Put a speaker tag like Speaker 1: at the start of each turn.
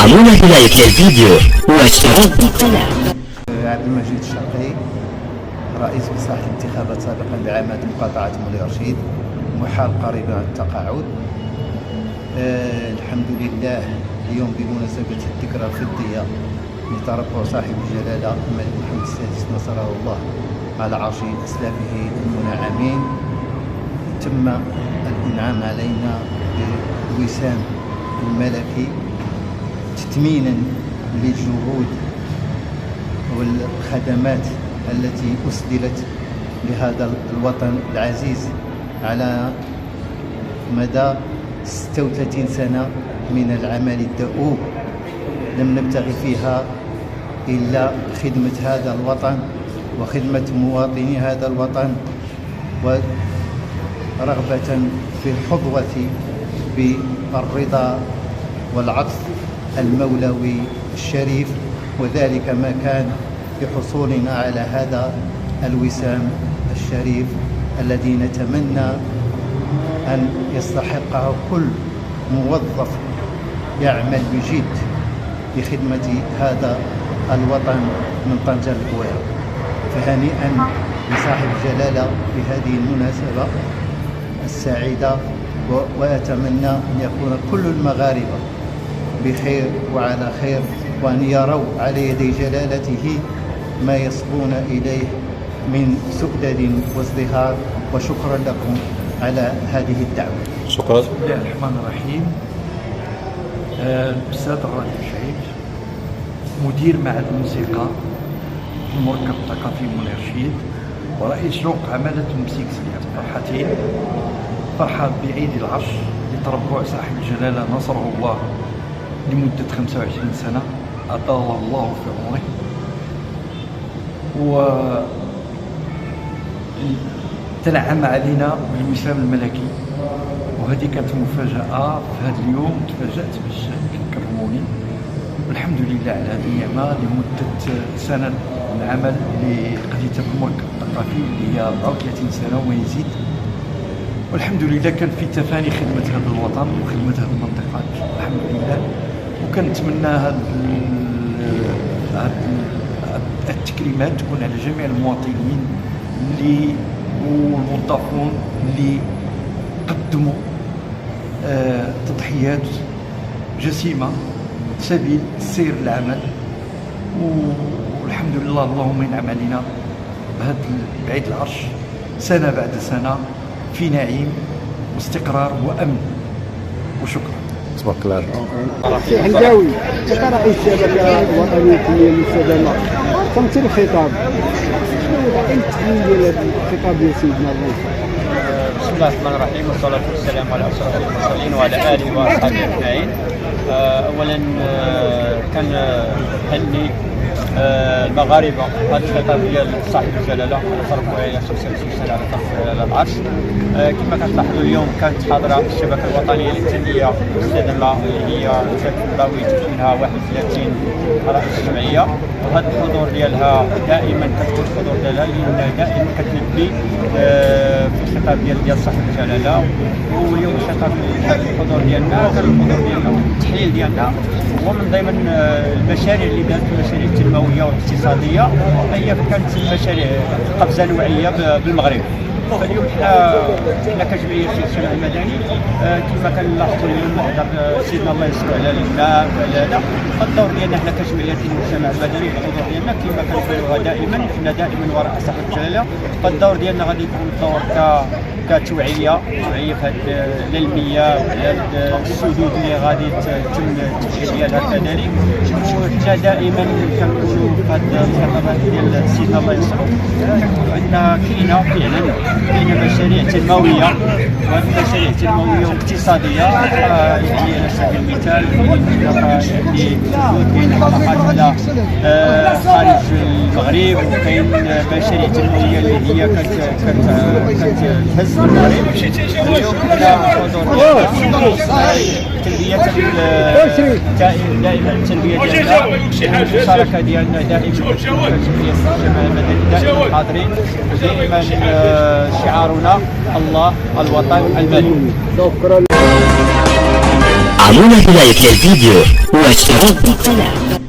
Speaker 1: ادعمونا بلايك للفيديو واشتراك بالقناة.
Speaker 2: عبد المجيد الشرقي، رئيس مساحة الانتخابات سابقا بعامة مقاطعة مولاي رشيد، محال قريب عن التقاعد. الحمد لله اليوم بمناسبة الذكرى الفضية لتربع صاحب الجلالة الملك محمد السادس نصره الله على عرش أسلافه المنعمين، تم الإنعام علينا بالوسام الملكي تتمينا للجهود والخدمات التي أسدلت لهذا الوطن العزيز على مدى 36 سنة من العمل الدؤوب، لم نبتغي فيها إلا خدمة هذا الوطن وخدمة مواطني هذا الوطن، ورغبة في الحظوة بالرضا والعطف المولوي الشريف، وذلك ما كان بحصولنا على هذا الوسام الشريف الذي نتمنى أن يستحقه كل موظف يعمل بجد لخدمة هذا الوطن من طنجة للبويرة. فهنيئا لصاحب الجلالة بهذه المناسبة السعيدة، وأتمنى أن يكون كل المغاربة بخير وعلى خير، وأن يروا على يدي جلالته ما يصبون إليه من سؤدد وازدهار. وشكرا لكم على هذه الدعوة.
Speaker 3: شكرا.
Speaker 4: بسم الله الرحمن الرحيم. الأستاذ الراتب شعيب، مدير معهد الموسيقى المركب الثقافي مولاي رشيد، ورئيس شروق عمالة الموسيقى فرحتين. فرحة بعيد العرش لتربع صاحب الجلالة نصره الله لمدة 25 سنة، أطال الله في عمره، وتنعم علينا بالوسام الملكي. وهذه كانت مفاجأة في هذا اليوم، تفاجأت باش كرموني، والحمد لله على هذه النعمة لمدة سنة من العمل لقضية المركب الثقافي اللي هي 34 سنة وما يزيد. والحمد لله كان في تفاني خدمة هذا الوطن وخدمة هذه المنطقة الحمد لله. وكنتمنى هذه التكريمات تكون على جميع المواطنين اللي والموظفون اللي قدموا تضحيات جسيمة سبيل سير العمل. والحمد لله اللهم ينعم علينا بهذا بعيد العرش سنة بعد سنة في نعيم واستقرار وأمن. وشكرا.
Speaker 3: تبارك الله.
Speaker 5: حنجاوي انت رئيس الشبكه الوطنيه للمستدامه، تمثل الخطاب، شنو هو التحليل ديال الخطاب ديال سيدنا الرئيس؟
Speaker 6: بسم الله الرحمن الرحيم، والصلاة والسلام على أشرف المرسلين وعلى آله وأصحابه أجمعين. أولا كان هني المغاربة هذا الخطاب ديال صاحب الجلالة على تربع 35 سنة على طرف العرش. كما كتلاحظوا اليوم كانت حاضرة الشبكة الوطنية للتنمية المستدامة اللي هي تتكون منها 31 رئيس جمعية، وهذا الحضور ديالها دائما كتكون الحضور ديالها لأن دائما كتلبي في الخطاب ديال صاحب الجلالة. واليوم الخطاب الحضور ديالنا كان الحضور ديالنا والتحليل ديالنا هو من ضمن المشاريع اللي دارت، المشاريع التنموية والاقتصادية، هي كانت مشاريع قفزة نوعية بالمغرب. فاليوم حنا كجمعيه في الشارع المدني كما كنلاحظوا اليوم سيدنا الله يسر على الماء وعلى هذا الدور ديالنا حنا كجمعيه المجتمع المدني. الحضور ديالنا كما كنقولوها دائما حنا دائما وراء صاحب الجلاله. فالدور ديالنا غادي يكون دور كتوعيه للمياه وعلى السدود اللي غادي يتم التوعيه ديالها كذلك. وحنا دائما كنقولوا في هذه الخطابات ديال سيدنا الله يسر كنقولوا عندنا كاينه فعلا مشاريع تنمويه، وهذه المشاريع التنمويه واقتصاديه يعني على سبيل المثال اللي كاين حلقات على خارج المغرب، وكاين مشاريع تنمويه اللي هي كتهز المغرب. اليوم كنا حضور تلبيه دائما التلبيه ديالنا والمشاركه ديالنا دائما كجمعيه الشباب المدني دائما حاضرين، ودائما شعارنا الله الوطن الملك.
Speaker 5: شكرا.
Speaker 1: دعمونا بلايك للفيديو واشتراك بالقناة.